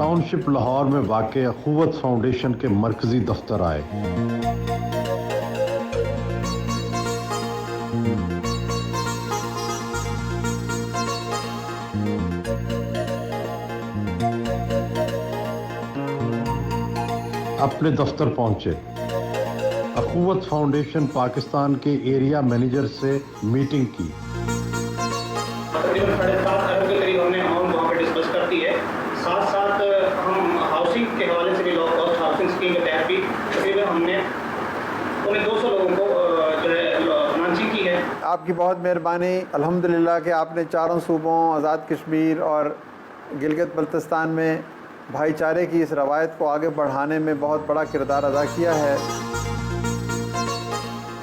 Town ship Lahore में वाक़ अख़ुवत foundation के मरकज़ी दफ्तर आए। अपने दफ्तर पहुंचे। अख़ुवत फाउंडेशन पाकिस्तान के एरिया मैनेजर से मीटिंग की। तकरीबन 7.5 अरब के करीब हमने अमाउंट वहाँ पर डिस्कस कर दी है। साथ साथ हम हाउसिंग के हवाले से भी लो कॉस्ट हाउसिंग स्कीम के तहत भी तकरीबन हमने 200 लोगों को जो है फाइनेंसिंग की है। आपकी बहुत मेहरबानी, अल्हम्दुलिल्लाह कि आपने चारों सूबों आज़ाद कश्मीर और गिलगित बल्तिस्तान में भाईचारे की इस रवायत को आगे बढ़ाने में बहुत बड़ा किरदार अदा किया है।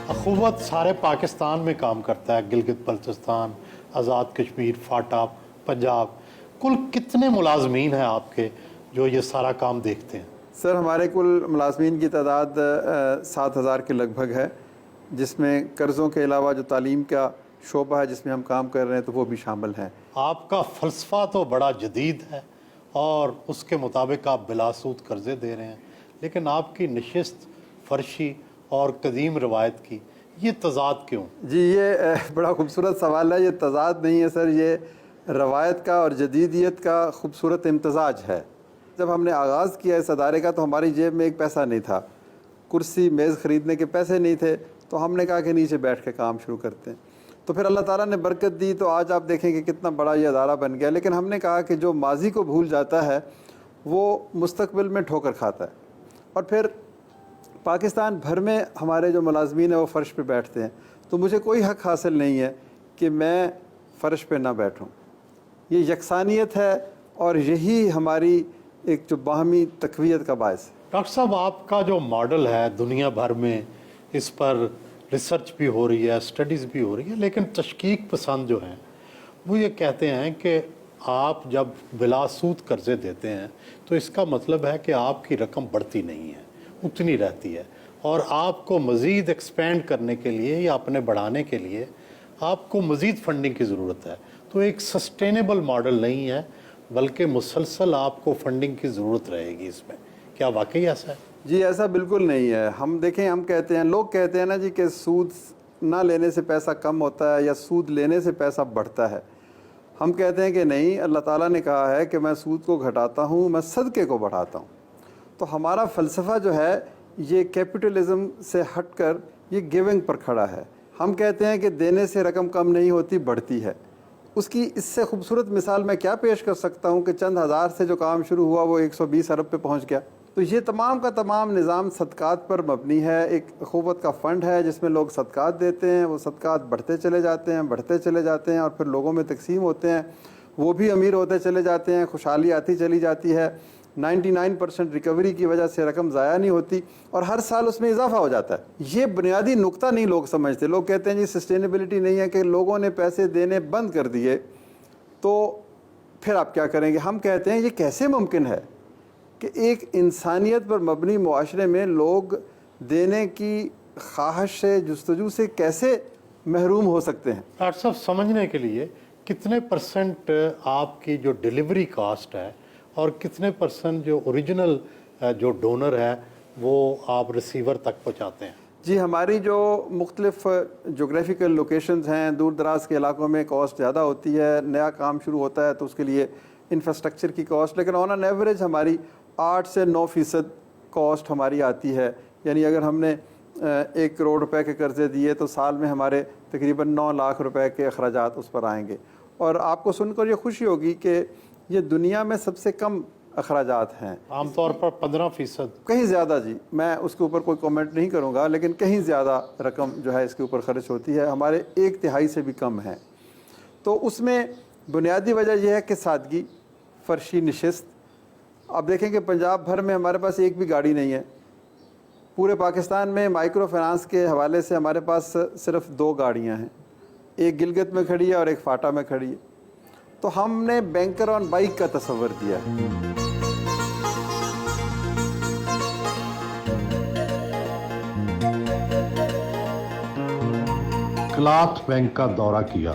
अख़ुवत सारे पाकिस्तान में काम करता है, गिलगित बल्तिस्तान, आज़ाद कश्मीर, फाटा, पंजाब। कुल कितने मुलाजमीन हैं आपके जो ये सारा काम देखते हैं? सर, हमारे कुल मुलाजमीन की तादाद 7,000 के लगभग है, जिसमें कर्ज़ों के अलावा जो तालीम का शोबा है जिसमें हम काम कर रहे हैं तो वो भी शामिल हैं। आपका फ़लसफ़ा तो बड़ा जदीद है और उसके मुताबिक आप बिलासूद कर्ज़े दे रहे हैं, लेकिन आपकी नशिस्त फर्शी और कदीम रवायत की ये तज़ाद क्यों? जी, ये बड़ा खूबसूरत सवाल है। ये तज़ाद नहीं है सर, ये रवायत का और जदीदियत का खूबसूरत इम्तज़ाज है। जब हमने आगाज़ किया इस अदारे का तो हमारी जेब में एक पैसा नहीं था, कुर्सी मेज़ ख़रीदने के पैसे नहीं थे, तो हमने कहा कि नीचे बैठ के काम शुरू करते हैं। तो फिर अल्लाह ताला ने बरकत दी तो आज आप देखें कि कितना बड़ा ये अदारा बन गया। लेकिन हमने कहा कि जो माजी को भूल जाता है वो मुस्तकबिल में ठोकर खाता है। और फिर पाकिस्तान भर में हमारे जो मुलाजमीन हैं वो फ़र्श पे बैठते हैं, तो मुझे कोई हक़ हासिल नहीं है कि मैं फ़र्श पे ना बैठूं। ये यकसानियत है और यही हमारी एक जो बाहमी तक़वियत का बायस है। डॉक्टर साहब, आपका जो मॉडल है दुनिया भर में इस पर रिसर्च भी हो रही है, स्टडीज़ भी हो रही है, लेकिन तशकीक पसंद जो हैं वो ये कहते हैं कि आप जब बिलासूद कर्ज़े देते हैं तो इसका मतलब है कि आपकी रकम बढ़ती नहीं है, उतनी रहती है, और आपको मज़ीद एक्सपेंड करने के लिए या अपने बढ़ाने के लिए आपको मज़ीद फंडिंग की ज़रूरत है। तो एक सस्टेनेबल मॉडल नहीं है, बल्कि मुसलसल आपको फंडिंग की ज़रूरत रहेगी इसमें। क्या वाकई ऐसा है? जी, ऐसा बिल्कुल नहीं है। हम देखें, हम कहते हैं, लोग कहते हैं ना जी कि सूद ना लेने से पैसा कम होता है या सूद लेने से पैसा बढ़ता है। हम कहते हैं कि नहीं, अल्लाह ताला ने कहा है कि मैं सूद को घटाता हूँ, मैं सदक़े को बढ़ाता हूँ। तो हमारा फ़लसफ़ा जो है ये कैपिटलिज़म से हटकर ये गिविंग पर खड़ा है। हम कहते हैं कि देने से रकम कम नहीं होती, बढ़ती है। उसकी इससे खूबसूरत मिसाल मैं क्या पेश कर सकता हूँ कि चंद हज़ार से जो काम शुरू हुआ वो 120 अरब पे पहुँच गया। तो ये तमाम का तमाम निज़ाम सदक़ात पर मबनी है। एक अख़ुवत का फ़ंड है जिसमें लोग सदक़ात देते हैं, वो सदक़ात बढ़ते चले जाते हैं, बढ़ते चले जाते हैं और फिर लोगों में तकसीम होते हैं, वो भी अमीर होते चले जाते हैं, खुशहाली आती चली जाती है। 99% रिकवरी की वजह से रकम ज़ाया नहीं होती और हर साल उसमें इजाफा हो जाता है। ये बुनियादी नुक्ता नहीं लोग समझते। लोग कहते हैं जी सस्टेनेबिलिटी नहीं है, कि लोगों ने पैसे देने बंद कर दिए तो फिर आप क्या करेंगे। हम कहते हैं ये कैसे मुमकिन है कि एक इंसानियत पर मबनी मुआशरे में लोग देने की ख्वाहिश से, जुस्तजू से कैसे महरूम हो सकते हैं। डॉक्टर साहब, समझने के लिए कितने परसेंट आपकी जो डिलीवरी कास्ट है और कितने परसेंट जो ओरिजिनल जो डोनर है वो आप रिसीवर तक पहुंचाते हैं? जी, हमारी जो मुख्तलिफ जोग्राफिकल लोकेशंस हैं, दूर दराज के इलाकों में कॉस्ट ज़्यादा होती है। नया काम शुरू होता है तो उसके लिए इंफ्रास्ट्रक्चर की कॉस्ट, लेकिन ऑन एन एवरेज हमारी 8 से 9% कॉस्ट हमारी आती है। यानी अगर हमने 1 करोड़ रुपए के कर्ज़े दिए तो साल में हमारे तकरीबन 9 लाख रुपए के अखराजात उस पर आएंगे। और आपको सुनकर ये खुशी होगी कि ये दुनिया में सबसे कम अखराजात हैं। आमतौर पर 15%, कहीं ज़्यादा। जी, मैं उसके ऊपर कोई कमेंट नहीं करूँगा, लेकिन कहीं ज़्यादा रकम जो है इसके ऊपर खर्च होती है, हमारे 1/3 से भी कम है। तो उसमें बुनियादी वजह यह है कि सादगी, फर्शी नशिस्त। अब देखें कि पंजाब भर में हमारे पास एक भी गाड़ी नहीं है। पूरे पाकिस्तान में माइक्रो फाइनेंस के हवाले से हमारे पास सिर्फ 2 गाड़ियाँ हैं, एक गिलगित में खड़ी है और एक फाटा में खड़ी है। तो हमने बैंकर ऑन बाइक का तस्वर दिया है। क्लॉथ बैंक का दौरा किया।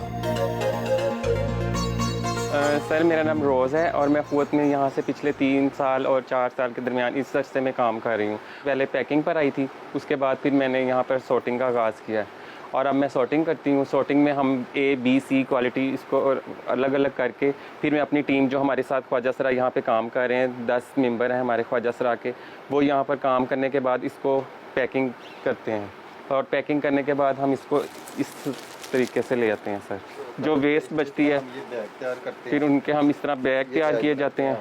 سر میرا نام روز ہے اور میں قوت میں یہاں سے پچھلے 3 سال اور 4 سال کے درمیان اس عرصے میں کام کر رہی ہوں. پہلے پیکنگ پر آئی تھی, اس کے بعد پھر میں نے یہاں پر سارٹنگ کا آغاز کیا ہے اور اب میں سارٹنگ کرتی ہوں. سارٹنگ میں ہم A B C کوالٹی اس کو الگ الگ کر کے پھر میں اپنی ٹیم جو ہمارے ساتھ خواجہ سرا یہاں پہ کام کر رہے ہیں, 10 ممبر ہیں ہمارے خواجہ سرا کے, وہ یہاں پر کام کرنے کے بعد اس کو پیکنگ کرتے ہیں اور پیکنگ کرنے کے بعد ہم اس کو اس طریقے سے لے آتے ہیں سر. جو ویسٹ بچتی ہے پھر ان کے ہم اس طرح بیگ تیار کیے جاتے ہیں.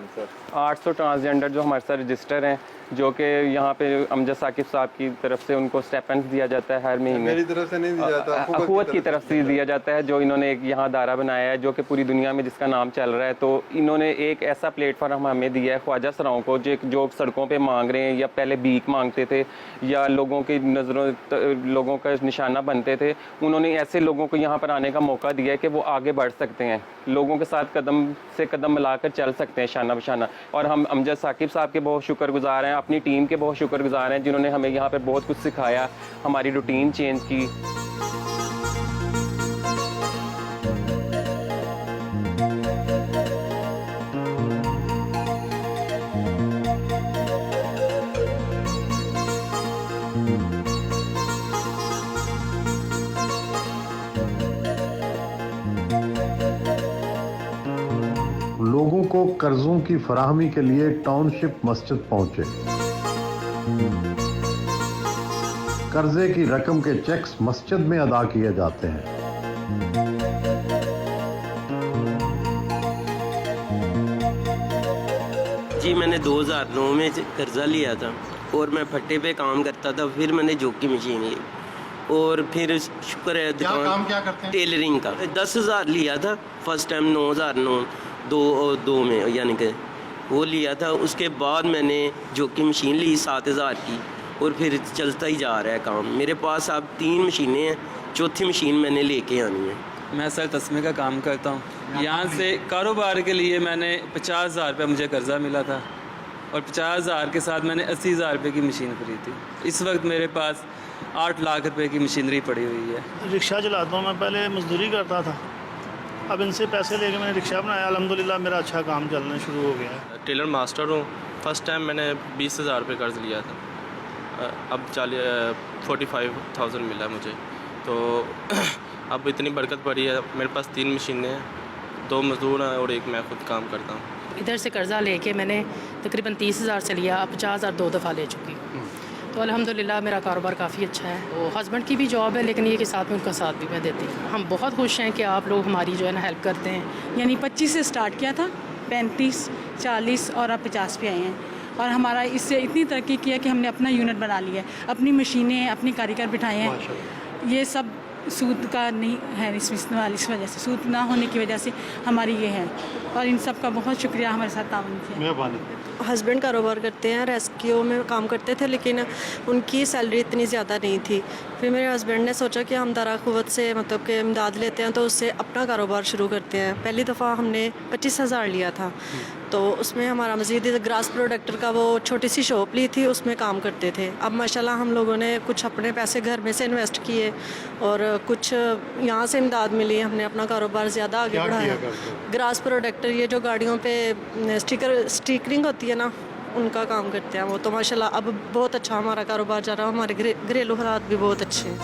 800 ٹرانسجینڈر جو ہمارے ساتھ رجسٹر ہیں, جو کہ یہاں پہ امجد ثاقب صاحب کی طرف سے ان کو اسٹیپنڈ دیا جاتا ہے ہر مہینے. میری طرف سے نہیں دیا جاتا, اخوت کی طرف سے دیا جاتا ہے, جو انہوں نے ایک یہاں ادارہ بنایا ہے جو کہ پوری دنیا میں جس کا نام چل رہا ہے. تو انہوں نے ایک ایسا پلیٹ فارم ہمیں دیا ہے خواجہ سراؤں کو جو سڑکوں پہ مانگ رہے ہیں یا پہلے بھیک مانگتے تھے یا لوگوں کی نظروں لوگوں کا نشانہ بنتے تھے. انہوں نے ایسے لوگوں کو یہاں پر آنے کا موقع دیا ہے کہ وہ آگے بڑھ سکتے ہیں, لوگوں کے ساتھ قدم سے قدم ملا کر چل سکتے ہیں شانہ بشانہ. اور ہم امجد ثاقب صاحب کے بہت شکر گزار ہیں, اپنی ٹیم کے بہت شکر گزار ہیں جنہوں نے ہمیں یہاں پہ بہت کچھ سکھایا, ہماری روٹین چینج کی. लोगों को कर्जों की फराहमी के लिए टाउनशिप मस्जिद पहुंचे. कर्जे की रकम के चेक्स मस्जिद में अदा किए जाते हैं. जी मैंने 2009 में कर्जा लिया था और मैं फट्टे पे काम करता था. फिर मैंने जॉकी मशीन ली और फिर शुक्र है दुकान काम क्या करते हैं? टेलरिंग का. 10,000 लिया था फर्स्ट टाइम, 9,009 दो में यानी कि वो लिया था. उसके बाद मैंने जॉकी मशीन ली 7,000 की और फिर चलता ही जा रहा है काम. मेरे पास अब 3 मशीनें हैं, चौथी मशीन मैंने लेके आनी है. मैं सर तस्मे का काम करता हूँ. यहाँ से कारोबार के लिए मैंने 50,000 रुपये मुझे कर्ज़ा मिला था और 50,000 के साथ मैंने 80,000 रुपये की मशीन खरीदी. इस वक्त मेरे पास 8 लाख रुपए की मशीनरी पड़ी हुई है. रिक्शा चलाता हूँ मैं, पहले मजदूरी करता था, अब इनसे पैसे लेके मैंने रिक्शा बनाया. अल्हम्दुलिल्लाह मेरा अच्छा काम चलना शुरू हो गया है. टेलर मास्टर हूँ. फर्स्ट टाइम मैंने 20,000 रुपये कर्ज़ लिया था, अब 45,000 मिला मुझे. तो अब इतनी बरकत पड़ी है. मेरे पास 3 मशीनें हैं, 2 मज़दूर हैं और एक मैं खुद काम करता हूँ. इधर से कर्ज़ा लेके मैंने तकरीबन 30,000 से लिया, अब 50,000 2 दफ़ा ले चुकी हूँ. तो अल्हम्दुलिल्लाह मेरा कारोबार काफ़ी अच्छा है. वो हस्बैंड की भी जॉब है लेकिन ये कि साथ में उनका साथ भी मैं देती हूँ. हम बहुत खुश हैं कि आप लोग हमारी जो है ना हेल्प करते हैं. यानी 25 से स्टार्ट किया था, 35, 40 और अब 50 पे आए हैं. और हमारा इससे इतनी तरक्की किया कि हमने अपना यूनिट बना लिया है, अपनी मशीनें, अपने कारीगर बिठाए हैं. ये सब सूद का नहीं है, इस वजह से सूद ना होने की वजह से हमारी ये है. और इन सब का बहुत शुक्रिया हमारे साथ ताउन किया. हस्बैंड कारोबार करते हैं, रेस्क्यू में काम करते थे लेकिन उनकी सैलरी इतनी ज़्यादा नहीं थी. फिर मेरे हस्बैंड ने सोचा कि हम दारा क़ुव्वत से मतलब कि इमदाद लेते हैं तो उससे अपना कारोबार शुरू करते हैं. पहली दफ़ा हमने 25,000 लिया था, तो उसमें हमारा मज़ीद ग्रास प्रोडक्टर का वो छोटी सी शॉप ली थी, उसमें काम करते थे. अब माशाल्लाह हम लोगों ने कुछ अपने पैसे घर में से इन्वेस्ट किए और कुछ यहाँ से इमदाद मिली, हमने अपना कारोबार ज़्यादा आगे बढ़ाया. ग्रास प्रोडक्टर ये जो गाड़ियों पे स्टिकरिंग होती है ना, उनका काम करते हैं वो. तो माशाल्लाह अब बहुत अच्छा हमारा कारोबार जा रहा है, हमारे घरेलू हालात भी बहुत अच्छे हैं.